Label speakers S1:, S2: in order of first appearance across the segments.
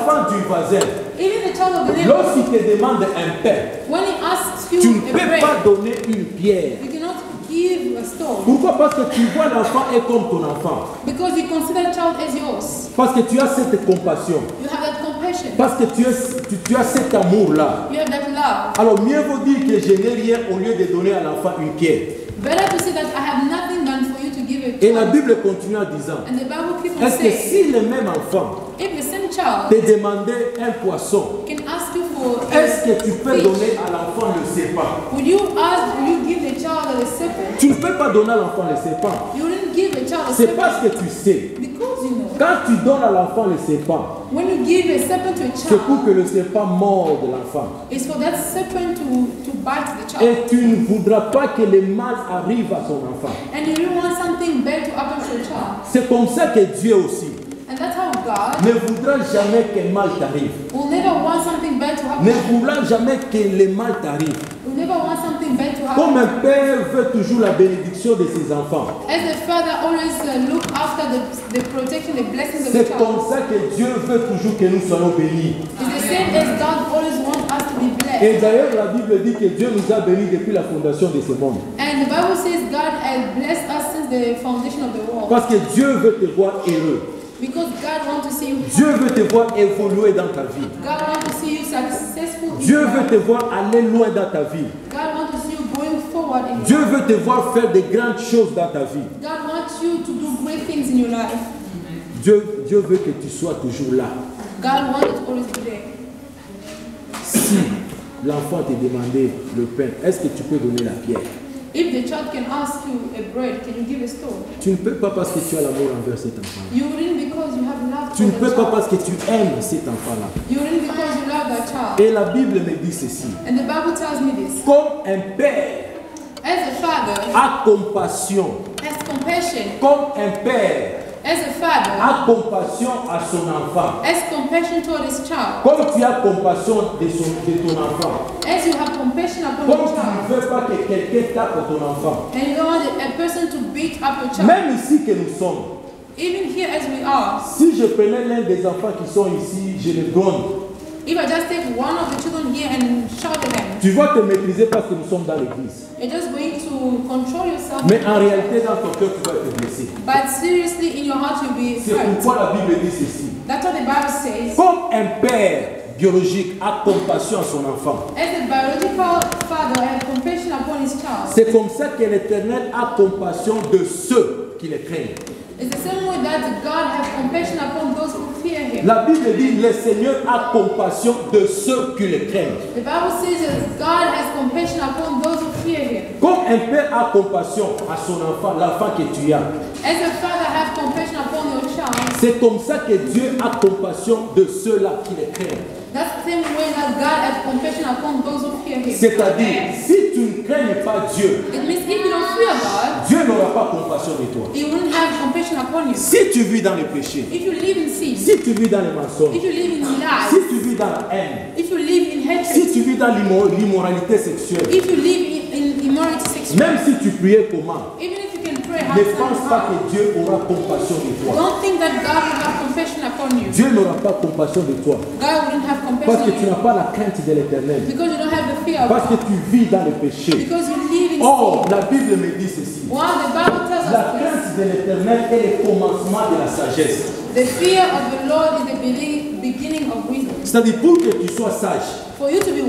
S1: L'enfant du voisin,
S2: Even the child of the neighbor,
S1: lorsqu'il te demande un pain,
S2: when he asks you
S1: tu ne
S2: a
S1: peux
S2: bread,
S1: pas donner une pierre.
S2: you cannot give a stone.
S1: Pourquoi? Parce que tu vois l'enfant est comme ton enfant.
S2: Because you consider the child as yours.
S1: Parce que tu as cette compassion.
S2: You have that compassion.
S1: Parce que tu as cet amour-là.
S2: You have that love.
S1: Alors mieux vaut dire que je n'ai rien au lieu de donner à l'enfant une pierre.
S2: Better to say that I have nothing than for you to give a
S1: Et la
S2: child.
S1: Bible continue en disant,
S2: And the Bible keeps on
S1: est-ce que
S2: saying,
S1: si le même enfant
S2: if the same child
S1: te demandait un poisson,
S2: can ask you for
S1: est-ce que tu peux
S2: fish,
S1: donner à l'enfant le serpent?
S2: would you give the child a serpent?
S1: Tu ne peux pas donner à l'enfant le serpent.
S2: You wouldn't give the child a
S1: C'est
S2: serpent
S1: parce que tu sais,
S2: because you know.
S1: quand tu donnes à l'enfant le serpent,
S2: When you give a serpent to a
S1: c'est pour
S2: child,
S1: que le serpent morde l'enfant.
S2: it's for that serpent to bite the child.
S1: Et tu ne voudras pas que le mal arrive à son enfant.
S2: And you don't want something bad to happen to a child.
S1: C'est comme ça que Dieu aussi
S2: And that's how God
S1: ne voudra jamais que le mal t'arrive.
S2: will never want something bad to happen.
S1: Ne voudra jamais que le mal t'arrive.
S2: Will never want something bad to
S1: Comme
S2: happen.
S1: un père veut toujours la bénédiction de ses enfants.
S2: As the father always look after the protection, the blessings of the
S1: C'est
S2: child.
S1: comme ça que Dieu veut toujours que nous soyons bénis.
S2: It's the same as God always wants us to be blessed.
S1: Et d'ailleurs, la Bible dit que Dieu nous a bénis depuis la fondation de ce monde.
S2: And the Bible says God has blessed us since the foundation of the world.
S1: Parce que Dieu veut te voir heureux.
S2: Because God wants to see you.
S1: Dieu veut te voir évoluer dans ta vie.
S2: God wants to see you successful. in
S1: Dieu
S2: your
S1: veut
S2: life.
S1: te voir aller loin dans ta vie.
S2: God wants to see you going forward in
S1: Dieu
S2: your life.
S1: veut te voir faire de grandes choses dans ta vie.
S2: God wants you to do great things in your life.
S1: Dieu veut que tu sois toujours là.
S2: God wants you to always be there.
S1: Si l'enfant te demandait le pain, est-ce que tu peux donner la pierre?
S2: If the child can ask you a bread, can you give a stone?
S1: Tu ne peux pas parce que tu as l'amour envers cet enfant.
S2: You wouldn't because you have love
S1: Tu
S2: for
S1: ne
S2: the
S1: peux pas
S2: child.
S1: parce que tu aimes cet enfant-là.
S2: You wouldn't because you love that child.
S1: Et la Bible me dit ceci.
S2: And the Bible tells me this.
S1: Comme un père
S2: As a father,
S1: a compassion,
S2: has compassion.
S1: comme un père
S2: As a father,
S1: a compassion à son enfant,
S2: has compassion toward his child.
S1: comme tu as compassion de ton enfant,
S2: As you have compassion upon
S1: comme
S2: your
S1: tu
S2: child.
S1: ne veux pas que quelqu'un tape ton enfant.
S2: And you don't want a person to beat up your child.
S1: Même ici que nous sommes,
S2: Even here as we are,
S1: si je prenais l'un des enfants qui sont ici, je le donne.
S2: if I just take one of the children here and shout at them,
S1: Tu vas te maîtriser parce que nous sommes dans l'église.
S2: you're just going to control yourself.
S1: Mais en réalité, dans ton cœur, tu vas être blessé.
S2: But seriously, in your heart, you'll be
S1: C'est
S2: hurt.
S1: pourquoi la Bible dit ceci.
S2: That's what the Bible says.
S1: Comme un père biologique a compassion à son enfant,
S2: As a biological father has compassion upon his child,
S1: c'est comme ça que l'Éternel a compassion de ceux qui le craignent.
S2: it's the same way that God has compassion upon those who fear him.
S1: La Bible dit le Seigneur a compassion de ceux qui le craignent.
S2: The Bible says that God has compassion upon those who fear him.
S1: Comme un père a compassion à son enfant, l'enfant que tu as,
S2: As a father has compassion upon your child,
S1: c'est comme ça que Dieu a compassion de ceux-là qui le craignent.
S2: that's the same way that God has compassion upon those who fear him.
S1: C'est-à-dire, si tu ne craignes pas Dieu,
S2: It means if you don't fear God,
S1: Dieu n'aura pas compassion de toi.
S2: he wouldn't have compassion upon you.
S1: Si tu vis dans le péché,
S2: If you live in sin,
S1: si tu vis dans les mensonges,
S2: if you live in lies,
S1: si tu vis dans la haine,
S2: if you live in hatred,
S1: si tu vis dans l'immoralité sexuelle,
S2: if you live in immorality sexual,
S1: même si tu priais comment,
S2: even if you can pray, have
S1: ne
S2: some
S1: pense pas
S2: power,
S1: que Dieu aura compassion de toi.
S2: don't think that God will have compassion upon you.
S1: Dieu n'aura pas compassion de toi
S2: God wouldn't have
S1: parce
S2: compassion
S1: que
S2: on
S1: tu
S2: you
S1: n'as pas la crainte de l'éternel,
S2: because you don't have the fear of
S1: parce que
S2: God.
S1: tu vis dans le péché.
S2: Because you live in
S1: Or,
S2: sin.
S1: la Bible me dit ceci.
S2: While the Bible tells
S1: La
S2: us this,
S1: crainte de l'éternel est le commencement de la sagesse.
S2: the fear of the Lord is the beginning of wisdom.
S1: C'est-à-dire, pour que tu sois sage,
S2: For you to be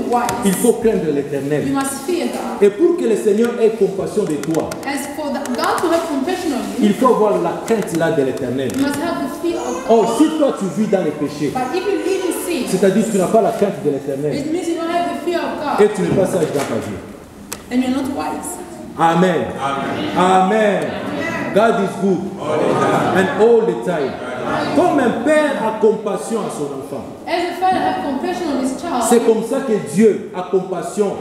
S1: il
S2: wise,
S1: faut craindre
S2: you
S1: l'éternel.
S2: must fear God.
S1: Et pour que le Seigneur ait compassion de toi,
S2: As for God to have compassion on you,
S1: il faut avoir la crainte là de l'éternel.
S2: you must have the fear of God.
S1: Or, si toi tu vis dans les péchés,
S2: But if you live in sin,
S1: c'est-à-dire que tu n'as pas la crainte de l'éternel,
S2: it means you don't have the fear of God
S1: et tu n'es pas sage dans ta vie.
S2: and you're not wise.
S1: Amen. Amen. God is good. And all the time. Comme un père a compassion à son enfant,
S2: As a father have compassion on his
S1: c'est
S2: child,
S1: comme ça que Dieu a compassion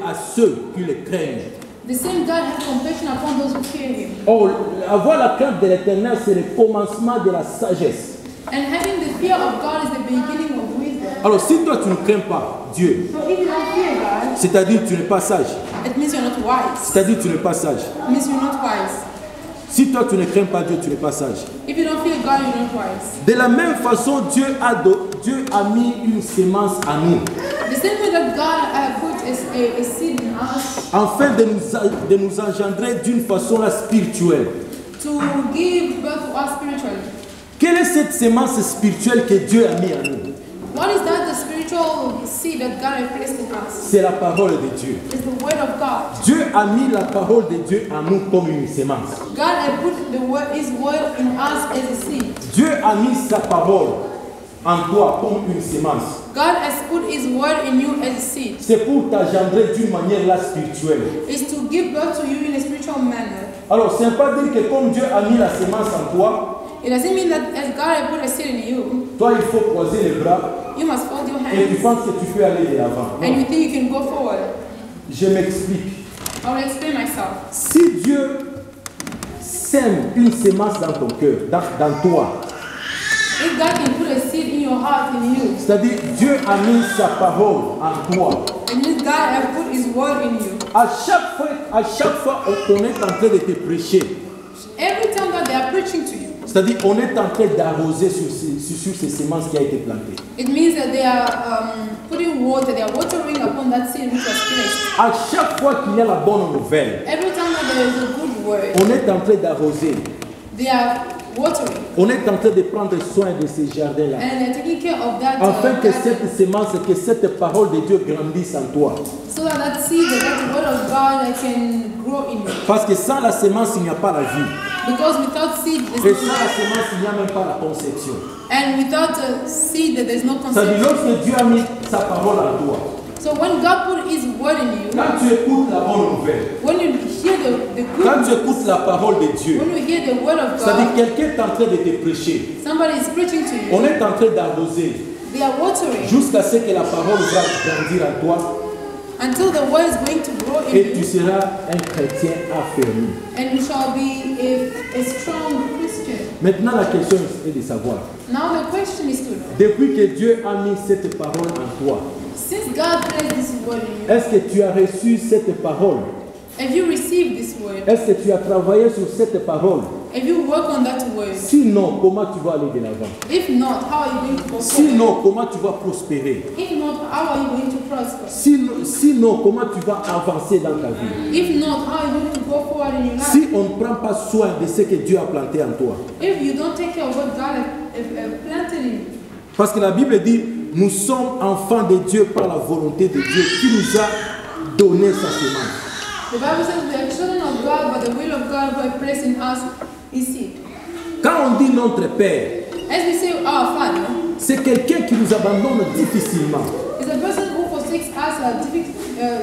S1: à ceux qui le craignent.
S2: the same God has compassion upon those who fear him.
S1: Or, avoir la crainte de l'éternel, c'est le commencement de la sagesse.
S2: And having the fear of God is the beginning of wisdom.
S1: Alors, si toi tu ne crains pas Dieu,
S2: So if you don't fear God,
S1: c'est-à-dire que tu n'es pas sage,
S2: it means you're not wise.
S1: c'est-à-dire que tu n'es pas sage.
S2: It means you're not wise.
S1: Si toi tu ne crains pas Dieu, tu n'es pas sage.
S2: If you don't fear God, you're not wise.
S1: De la même façon, Dieu a mis une sémence à nous,
S2: The same way that God put a seed in us
S1: afin de nous engendrer d'une façon là spirituelle.
S2: to give birth to us spiritually.
S1: Quelle est cette sémence spirituelle que Dieu a mis à nous?
S2: What is that? The spiritual seed that God has placed in us.
S1: C'est la parole de Dieu.
S2: It's the word of God.
S1: Dieu a mis la parole de Dieu en nous comme une sémence.
S2: God has put His word in us as a seed.
S1: Dieu a mis sa parole en toi comme une sémence.
S2: God has put His word in you as a seed.
S1: C'est pour t'engendrer d'une manière là spirituelle.
S2: It's to give birth to you in a spiritual manner.
S1: Alors, c'est pas dire que comme Dieu a mis la sémence en toi,
S2: It doesn't mean that as God has put a seed in you,
S1: toi il faut croiser les bras
S2: you must fold your
S1: et tu
S2: hands
S1: penses que tu peux aller de l'avant.
S2: and
S1: Non.
S2: you think you can go forward.
S1: Je m'explique.
S2: I will explain myself.
S1: Si Dieu sème une sémence dans ton cœur, dans toi,
S2: If God can put a seed in your heart, in you,
S1: c'est-à-dire Dieu a mis sa parole en toi.
S2: it means God has put His word in you.
S1: À chaque fois on est en train de te prêcher.
S2: Every time that they are preaching to you,
S1: C'est-à-dire on est en train d'arroser sur ces sémences qui a été plantées.
S2: it means that they are putting water, they are watering upon that seed which was placed.
S1: À chaque fois qu'il y a la bonne nouvelle,
S2: Every time that there is a good word,
S1: on est en train d'arroser.
S2: they are watering
S1: On est en train de prendre soin de ces jardins-là.
S2: and they're taking care of that,
S1: Afin que
S2: that
S1: cette sémence, que cette parole de Dieu grandisse en toi.
S2: so that seed, that the word of God can grow in you.
S1: Parce que sans la sémence, il n'y a pas la vie.
S2: Because without seed,
S1: Et
S2: there's
S1: sans
S2: no
S1: la
S2: life.
S1: sémence, il n'y a même pas la conception.
S2: And without a seed, there's no
S1: C'est-à-dire,
S2: conception.
S1: lorsque Dieu a mis sa parole en toi,
S2: So when God put His word in you,
S1: quand tu écoutes la bonne nouvelle,
S2: when you hear the
S1: quand
S2: good
S1: tu écoutes la parole de Dieu,
S2: when you hear the word of
S1: c'est-à-dire
S2: God,
S1: quelqu'un est en train de te prêcher,
S2: somebody is preaching to you,
S1: on est en train d'arroser
S2: they are watering
S1: jusqu'à ce que la parole va grandir en toi
S2: until the word is going to grow in
S1: et tu
S2: you,
S1: seras un chrétien affermi.
S2: and you shall be a strong Christian.
S1: Maintenant, la question est de savoir,
S2: Now the question is to know,
S1: depuis que Dieu a mis cette parole en toi,
S2: since God placed this word in you,
S1: est-ce que tu as reçu cette parole?
S2: have you received this word?
S1: Est-ce que tu as travaillé sur cette parole?
S2: Have you worked on that word?
S1: Sinon, comment tu vas aller de l'avant?
S2: If not, how are you going to go forward?
S1: Sinon, comment tu vas prospérer?
S2: If not, how are you going to prosper?
S1: Sinon, comment tu vas avancer dans ta vie?
S2: If not, how are you going to go forward in your life?
S1: Si on ne prend pas soin de ce que Dieu a planté en toi.
S2: If you don't take care of what God has planted in you.
S1: Parce que la Bible dit, nous sommes enfants de Dieu par la volonté de Dieu qui nous a donné sa sémence.
S2: The Bible says we are children of God, but the will of God who has placed in us is seed.
S1: Quand on dit notre Père,
S2: As we say our Father,
S1: c'est quelqu'un qui nous abandonne difficilement.
S2: is a person who forsakes us,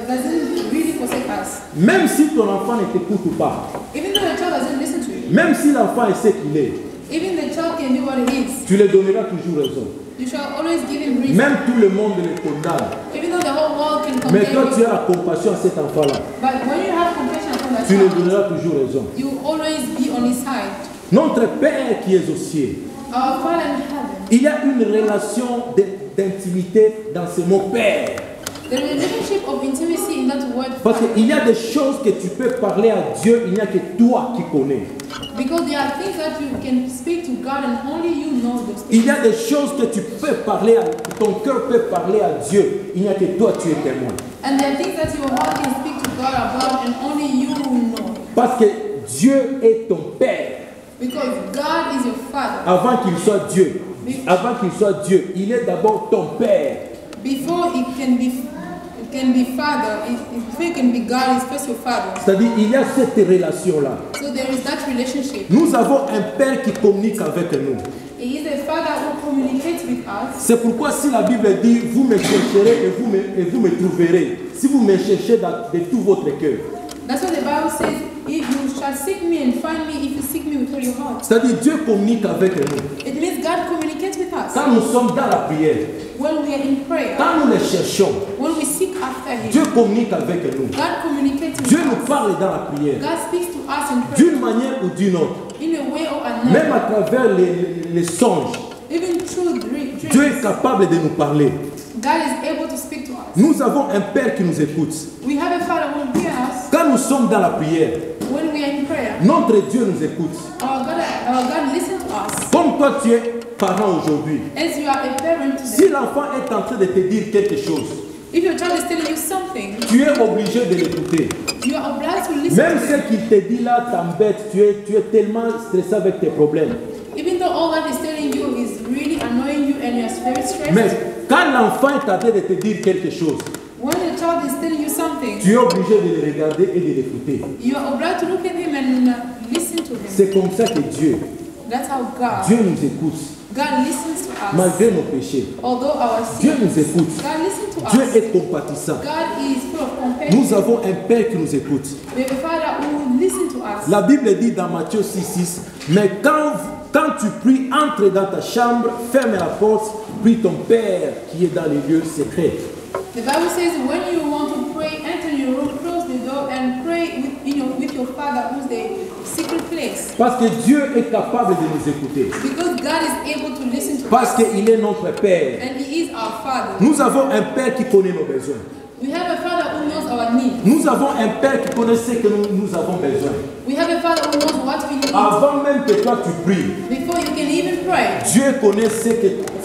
S2: doesn't really forsake us.
S1: Même si ton enfant ne t'écoute pas,
S2: Even though the child doesn't listen to you,
S1: même si l'enfant est ce qu'il est,
S2: even the child can do what it is,
S1: tu lui donneras toujours raison.
S2: you shall always give him reason.
S1: Même tout le monde le condamne.
S2: Even though the whole world can
S1: Mais
S2: condemn
S1: toi, tu
S2: you,
S1: as la compassion à cet enfant-là.
S2: but when you have compassion upon that
S1: Tu lui
S2: child,
S1: donneras toujours raison.
S2: you will always be on his side.
S1: Notre Père qui est aux cieux,
S2: Our Father in heaven.
S1: il y a une relation d'intimité dans ce mot Père.
S2: The relationship of intimacy in that word
S1: Parce
S2: Father.
S1: qu'il y a des choses que tu peux parler à Dieu, il n'y a que toi qui connais.
S2: Because there are things that you can speak to God and only you know those things.
S1: Il y a des choses que tu peux parler à, ton cœur peut parler à Dieu, il n'y a que toi tu es témoin.
S2: And there are things that your heart can speak to God about and only you will know.
S1: Parce que Dieu est ton Père.
S2: Because God is your Father.
S1: Avant qu'il soit Dieu, il est d'abord ton Père.
S2: Before it can be Father, before it can be God, it's first your Father.
S1: C'est-à-dire, il y a cette relation-là.
S2: So there is that relationship.
S1: Nous avons un Père qui communique avec nous.
S2: He is a Father who communicates with us.
S1: C'est pourquoi si la Bible dit, vous me chercherez et vous me trouverez, si vous me cherchez de tout votre cœur.
S2: That's what the Bible says. If you shall seek me and find me, if you seek me with all your heart.
S1: C'est-à-dire, Dieu communique avec nous.
S2: It means God communicates with us.
S1: Quand nous sommes dans la prière,
S2: When we are in prayer,
S1: quand nous le cherchons,
S2: when we seek after Him,
S1: Dieu communique avec nous.
S2: God communicates with
S1: Dieu
S2: us.
S1: nous parle dans la prière,
S2: God speaks to us in prayer
S1: d'une manière ou d'une autre.
S2: in a way or
S1: Même
S2: another.
S1: à travers les songes,
S2: Even through dreams,
S1: Dieu est capable de nous parler.
S2: God is able to speak to us.
S1: Nous avons un Père qui nous écoute.
S2: We have a Father who hears us
S1: Quand nous sommes dans la prière,
S2: when we are in prayer.
S1: Notre Dieu nous écoute.
S2: Our God listens to us.
S1: Comme toi, tu es parent aujourd'hui.
S2: As you are a parent
S1: Si
S2: today,
S1: l'enfant est en train de te dire quelque chose,
S2: if your child is telling you something,
S1: tu es obligé de l'écouter.
S2: you are obliged to listen
S1: Même
S2: to
S1: ce
S2: him.
S1: qu'il te dit là t'embête, tu es tellement stressé avec tes problèmes.
S2: Even though all that he's telling you is really annoying you and you are very stressed,
S1: Mais quand l'enfant est en train de te dire quelque chose,
S2: when the child is telling you something,
S1: tu es obligé de le regarder et de l'écouter.
S2: you are obliged to look at him and listen to him.
S1: C'est comme ça que Dieu
S2: That's how
S1: nous écoute,
S2: God listens to us.
S1: malgré nos péchés.
S2: Although our
S1: Dieu
S2: sins,
S1: nous écoute.
S2: God listens to
S1: Dieu
S2: us.
S1: est compatissant.
S2: God is full of compassion.
S1: Nous avons un Père qui nous écoute.
S2: We have a Father who will listen to us.
S1: La Bible dit dans Matthieu 6,6, mais quand tu pries, entre dans ta chambre, ferme la porte, prie ton Père qui est dans les lieux secrets.
S2: The Bible says when you want to pray, enter your room, close the door, and pray with your Father who's the secret place.
S1: Parce que Dieu est capable de nous écouter.
S2: Because God is able to listen to
S1: Parce
S2: us.
S1: qu'il est notre Père.
S2: And He is our Father.
S1: Nous avons un Père qui connaît nos besoins.
S2: We have a Father who knows our needs.
S1: Nous avons un Père qui connaît ce que nous avons besoin.
S2: We have a Father who knows what we need.
S1: Avant même que toi tu pries,
S2: Before you can even pray,
S1: Dieu connaît ce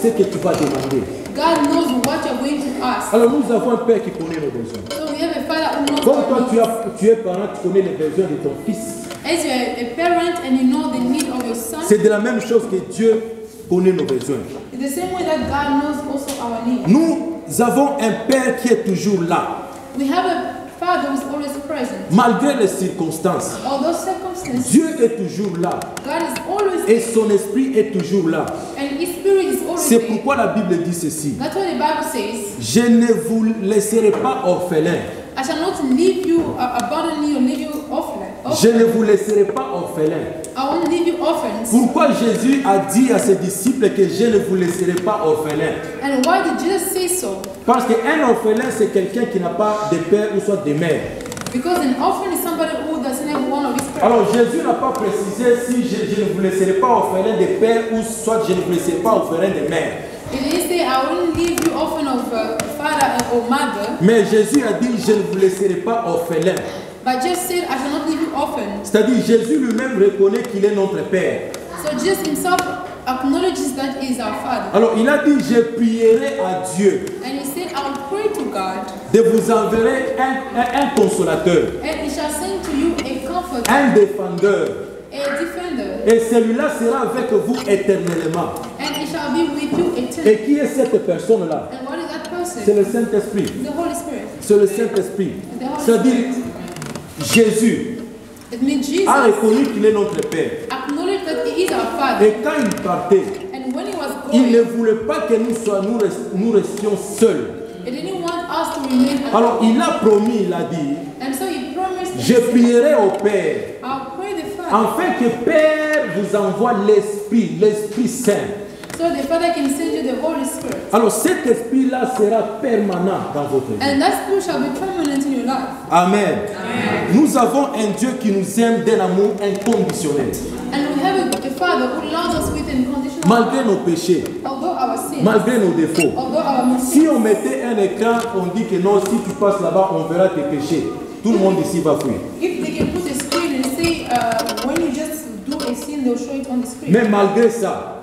S1: que tu vas demander.
S2: God knows what you're going to ask.
S1: Alors nous avons un Père qui connaît nos besoins.
S2: So we have a Father who knows
S1: Comme toi
S2: our needs.
S1: tu es parent, tu connais les besoins de ton fils.
S2: As you're a parent and you know the need of your son,
S1: C'est de la même chose que Dieu connaît nos besoins.
S2: it's the same way that God knows also our needs.
S1: Nous avons un Père qui est toujours là,
S2: We have a Father who's always present.
S1: malgré les circonstances.
S2: Although circumstances,
S1: Dieu est toujours là
S2: God is always
S1: et son esprit est toujours là.
S2: and His Spirit is always
S1: C'est
S2: there.
S1: pourquoi la Bible dit ceci.
S2: That's what the Bible says.
S1: Je ne vous laisserai pas orphelins.
S2: I shall not leave you, abandon you, or leave you orphan.
S1: Je ne vous laisserai pas orphelins.
S2: I won't leave you orphans.
S1: Pourquoi Jésus a dit à ses disciples que je ne vous laisserai pas orphelins?
S2: And why did Jesus say so?
S1: Parce qu'un orphelin, c'est quelqu'un qui n'a pas de père ou soit de mère.
S2: Because an orphan is somebody who doesn't have one of his parents.
S1: Alors Jésus n'a pas précisé si je ne vous laisserai pas orphelin de père ou soit je ne vous laisserai pas orphelin de mère.
S2: He didn't say, I wouldn't leave you orphan of father or mother,
S1: Mais Jésus a dit je ne vous laisserai pas orphelin.
S2: but just said, I shall not leave you orphan.
S1: C'est-à-dire Jésus lui-même reconnaît qu'il est notre père.
S2: So Jesus himself acknowledges that he is our Father.
S1: Alors il a dit je prierai à Dieu
S2: And he said, I will pray to God,
S1: de vous enverrer un consolateur,
S2: and he shall send to you a comforter,
S1: un défendeur.
S2: a defender,
S1: Et celui-là sera avec vous éternellement.
S2: and he shall be with you eternally.
S1: Et qui est cette personne-là?
S2: And what is that person?
S1: C'est le Saint-Esprit.
S2: The Holy Spirit.
S1: C'est le Saint-Esprit.
S2: The Holy
S1: C'est-à-dire
S2: Spirit.
S1: Jésus
S2: It means Jesus
S1: a reconnu qu'il est notre Père.
S2: acknowledged that he is our Father.
S1: Et quand il partait,
S2: And when he was
S1: il ne
S2: going,
S1: voulait pas que nous restions seuls.
S2: he didn't want us to remain alone.
S1: Alors il a promis, il a dit,
S2: And so he promised,
S1: je prierai au Père,
S2: I'll pray the Father,
S1: afin que Père vous envoie l'Esprit Saint.
S2: so the Father can send you the Holy Spirit.
S1: Alors cet esprit-là sera permanent dans votre vie.
S2: And that Spirit shall be permanent in your life.
S1: Amen. Nous avons un Dieu qui nous aime d'un amour inconditionnel.
S2: And we have a Father who loves us with unconditional
S1: Malgré
S2: love,
S1: nos péchés,
S2: although our sins,
S1: malgré nos défauts.
S2: although our mistakes.
S1: Si on mettait un écran, on dit que non, si tu passes là-bas, on verra tes péchés. Tout le monde ici va fuir.
S2: If they can put a screen and say, when you just do a sin, they'll show it on the screen.
S1: Mais malgré ça,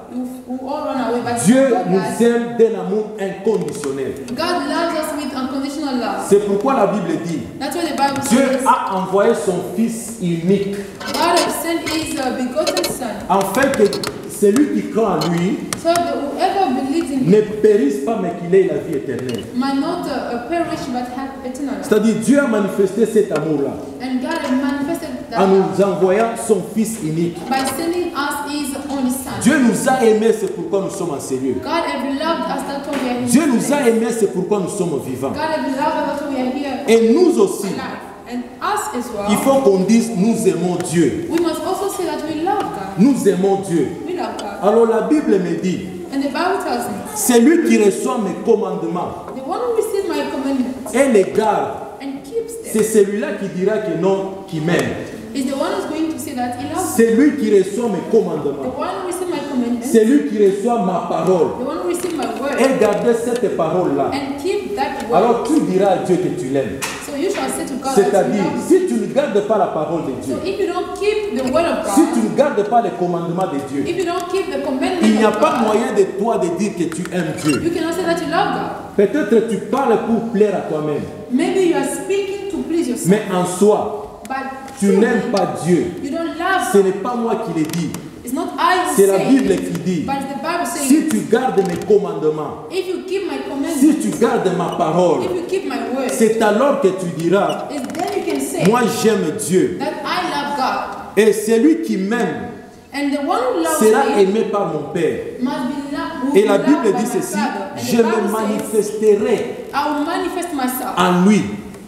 S2: We'll all run away. But
S1: Dieu
S2: God,
S1: nous aime d'un amour inconditionnel.
S2: God loves us with unconditional love.
S1: C'est pourquoi la Bible dit,
S2: That's what the Bible
S1: Dieu
S2: says.
S1: a envoyé son Fils unique,
S2: God has sent His begotten Son,
S1: afin que celui qui croit en lui
S2: so that whoever believes in Him
S1: ne périsse pas, mais qu'il ait la vie éternelle.
S2: might not perish but have eternal life.
S1: C'est-à-dire, Dieu a manifesté cet amour-là
S2: And God has manifested that
S1: en
S2: love
S1: nous envoyant son Fils unique.
S2: by sending us His only Son.
S1: Dieu nous a aimés, c'est pourquoi nous sommes en sérieux.
S2: God has loved us, that's why we are here.
S1: Dieu nous a aimés, c'est pourquoi nous sommes vivants.
S2: God has loved us, that's why we are here
S1: Et nous aussi,
S2: alive. And us as well.
S1: il faut qu'on dise, nous aimons Dieu.
S2: We must also say that we love God.
S1: Nous aimons Dieu.
S2: We love God.
S1: Alors la Bible me dit,
S2: And the Bible tells me,
S1: c'est lui qui reçoit mes commandements
S2: the one who receives my commandments
S1: et les garde.
S2: and keeps them
S1: C'est celui-là qui dira que non, qui m'aime.
S2: is the one who's going to say that he loves me.
S1: C'est lui qui reçoit mes
S2: The
S1: commandements.
S2: one who receives my commandments,
S1: C'est lui qui reçoit ma parole.
S2: the one who receives my word,
S1: Et garder cette parole-là.
S2: and keep that word.
S1: Alors tu diras à Dieu que tu l'aimes.
S2: So So you shall say to God,
S1: C'est-à-dire, si tu ne gardes pas la parole de Dieu,
S2: so if you don't keep the word of
S1: si
S2: God,
S1: tu ne gardes pas les commandements de Dieu,
S2: if you don't keep the commandments
S1: il n'y a
S2: of
S1: pas
S2: God,
S1: moyen de toi de dire que tu aimes Dieu.
S2: you cannot say that you love God.
S1: Peut-être tu parles pour plaire à toi-même,
S2: Maybe you are speaking to please yourself,
S1: mais en soi,
S2: but
S1: tu
S2: truly,
S1: n'aimes pas Dieu.
S2: you don't love
S1: Ce
S2: God.
S1: n'est pas moi qui le dis,
S2: It's not I who
S1: c'est la
S2: say
S1: Bible
S2: it,
S1: qui dit.
S2: but it's the Bible saying
S1: Si
S2: it.
S1: tu gardes mes commandements,
S2: If you keep my commandments,
S1: si tu gardes ma parole,
S2: if you keep my word,
S1: c'est alors que tu diras,
S2: it's then you can say
S1: moi j'aime Dieu.
S2: that I love God.
S1: Et celui qui m'aime
S2: And the one who loves
S1: sera
S2: me
S1: aimé par mon Père.
S2: must be loved.
S1: Et la Bible dit ceci, je me manifesterai
S2: I will manifest myself
S1: en lui.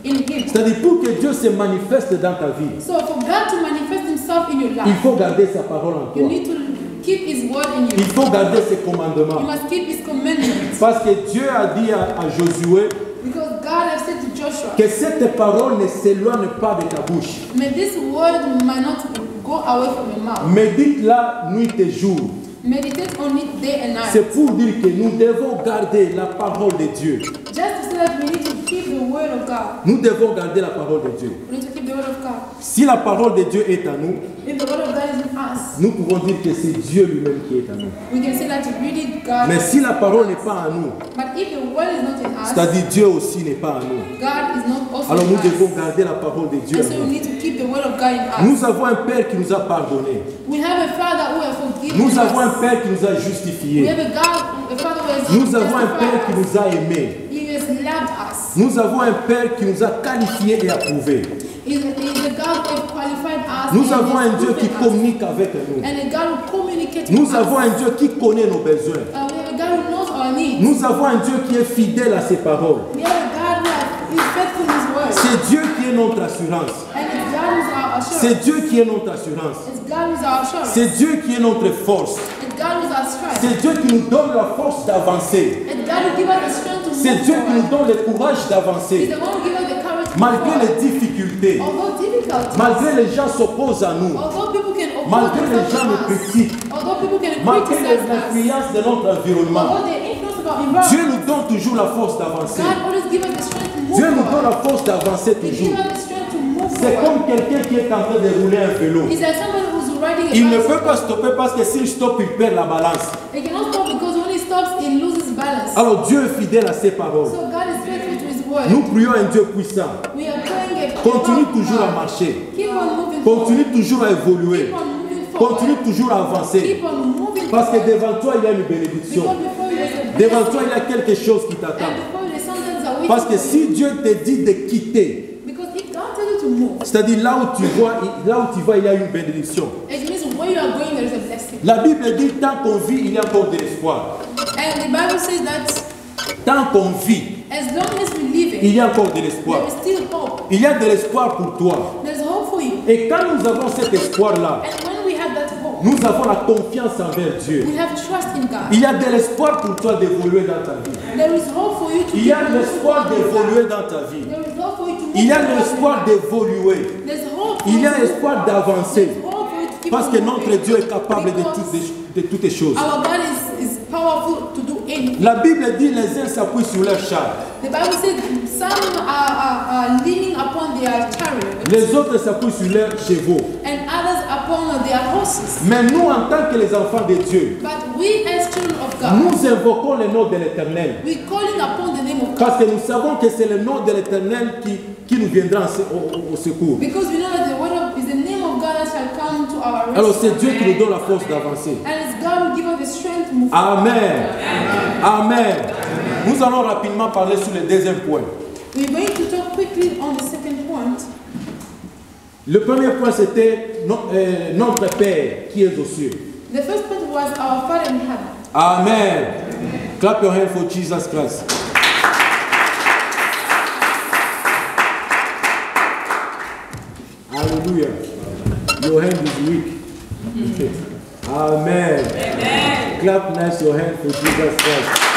S2: in him.
S1: C'est-à-dire pour que Dieu se manifeste dans ta vie,
S2: So for God to manifest himself in your
S1: il
S2: life,
S1: faut garder sa parole en
S2: you
S1: toi.
S2: need to keep his word in
S1: Il
S2: you.
S1: faut garder ses
S2: You
S1: commandements.
S2: must keep his commandments.
S1: Parce que Dieu a dit à Josué
S2: Because God has said to Joshua,
S1: que cette parole ne s'éloigne pas de ta bouche.
S2: may this word might not go away from your mouth.
S1: Médite-la nuit et jour.
S2: Meditate on it day and night.
S1: C'est pour dire que nous devons garder la parole de Dieu.
S2: Just to say that we need to keep the word of God.
S1: Nous devons garder la parole de Dieu.
S2: We need to keep the word of God.
S1: Si la parole de Dieu est à nous,
S2: If the word of God is in us,
S1: nous pouvons dire que c'est Dieu lui-même qui est à nous.
S2: we can say that really God.
S1: Mais si la parole n'est pas à nous,
S2: But if the word is not in us,
S1: c'est-à-dire Dieu aussi n'est pas à nous,
S2: God is not also
S1: alors nous
S2: in
S1: devons
S2: us.
S1: garder la parole de Dieu
S2: And
S1: à
S2: so we
S1: nous.
S2: need to keep the word of God in us.
S1: Nous avons un Père qui nous a pardonné.
S2: We have a Father who has forgiven
S1: Nous avons un
S2: us.
S1: Père qui nous a
S2: We
S1: justifiés.
S2: have a Father who has
S1: Nous avons un Père qui
S2: justified us.
S1: nous a aimés.
S2: He has loved us.
S1: Nous avons un Père qui nous a qualifiés et approuvés.
S2: He is a God who has qualified us.
S1: Nous
S2: and
S1: avons
S2: has
S1: un Dieu qui
S2: proven us.
S1: communique avec nous.
S2: And a God who communicates
S1: Nous
S2: with us.
S1: avons un Dieu qui connaît nos besoins.
S2: We have a God who knows our needs.
S1: Nous avons un Dieu qui est fidèle à ses paroles.
S2: We have a God who is faithful in his word.
S1: C'est Dieu qui est notre assurance.
S2: And it's God who is our assurance.
S1: C'est Dieu qui est notre assurance.
S2: It's God who is our assurance.
S1: C'est Dieu qui est notre force.
S2: It's God who is our strength.
S1: C'est Dieu qui nous donne la force d'avancer.
S2: It's God who gives us the strength to
S1: C'est
S2: move
S1: Dieu qui nous
S2: forward.
S1: donne le courage
S2: He's
S1: d'avancer.
S2: the one who gives us the courage to move
S1: Malgré
S2: forward.
S1: les difficultés,
S2: Although difficult,
S1: malgré les gens s'opposent à nous,
S2: although people can oppose
S1: malgré les
S2: themselves
S1: gens
S2: to
S1: nous
S2: us,
S1: critiquent,
S2: although people can
S1: malgré les
S2: criticize us,
S1: influences de notre environnement,
S2: although they influence our environment,
S1: Dieu nous donne toujours la force d'avancer.
S2: God always gives us the strength to move
S1: Dieu nous donne
S2: forward.
S1: la force d'avancer
S2: He gives
S1: toujours.
S2: us the strength to move
S1: C'est
S2: forward.
S1: comme quelqu'un qui est en train de rouler un vélo.
S2: It's like somebody who's riding a
S1: Il ne
S2: bicycle.
S1: peut pas stopper parce que s'il stoppe, il perd la balance.
S2: He cannot stop because when he stops, he loses balance.
S1: Alors Dieu est fidèle à ses paroles.
S2: So God is faithful to his word.
S1: Nous prions un Dieu puissant.
S2: We are praying a
S1: Continue
S2: powerful
S1: toujours à
S2: God.
S1: marcher.
S2: Keep on moving
S1: Continue
S2: forward.
S1: toujours à évoluer.
S2: Keep on moving forward.
S1: Continue toujours à avancer.
S2: Keep on moving
S1: Parce que
S2: forward.
S1: devant toi, il y a une bénédiction.
S2: Because before you there's a
S1: Devant
S2: blessing.
S1: toi, il y a quelque chose qui t'attend.
S2: And before you there's something that's awaiting
S1: Parce que
S2: for
S1: si
S2: you.
S1: Dieu te dit de quitter,
S2: Because if God tells you to move,
S1: c'est-à-dire là où tu vas, il y a une bénédiction.
S2: it means where you are going there is a blessing.
S1: La Bible dit, tant qu'on vit, il y a encore de l'espoir.
S2: And the Bible says that
S1: Tant qu'on vit,
S2: as long as we live
S1: il
S2: it,
S1: y a encore de l'espoir.
S2: there is still hope.
S1: Il y a de l'espoir pour toi.
S2: There's hope for you.
S1: Et quand nous avons cet espoir-là,
S2: And when we have that hope,
S1: nous avons la confiance envers Dieu.
S2: we have trust in God.
S1: Il y a de l'espoir pour toi d'évoluer dans ta vie.
S2: There is hope for you to
S1: Il y a
S2: keep
S1: de l'espoir
S2: moving forward.
S1: d'évoluer dans ta vie.
S2: There is hope for you to move
S1: Il y a de
S2: forward.
S1: l'espoir d'évoluer.
S2: There's hope for
S1: Il y
S2: you
S1: a
S2: to
S1: espoir
S2: move forward.
S1: d'avancer.
S2: There's hope for you to keep
S1: Parce
S2: on
S1: que
S2: moving.
S1: notre Dieu est capable de toutes les choses.
S2: Our God is powerful to do anything.
S1: La Bible dit les uns s'appuient sur leur char,
S2: The Bible says some are leaning upon their chariot
S1: les autres s'appuient sur leurs chevaux.
S2: and others upon their horses.
S1: Mais nous, en tant que les enfants de Dieu,
S2: But we as children of God,
S1: nous invoquons le nom de l'Éternel.
S2: we calling upon the name of God.
S1: Parce que nous savons que c'est le nom de l'Éternel qui nous viendra au secours.
S2: Because we know that the word of is the name of God that shall come to our rescue.
S1: Alors c'est Dieu qui nous donne la force d'avancer.
S2: And it's God who give us the strength to move forward.
S1: Amen. Amen. Nous allons rapidement parler sur le deuxième point.
S2: We're going to talk quickly on the second point.
S1: Le premier point, c'était notre Père qui est aux cieux.
S2: The first point was our Father in heaven.
S1: Amen. Clap your hand for Jesus Christ. Hallelujah. Your hand is weak. Amen. Clap nice your hand for Jesus Christ.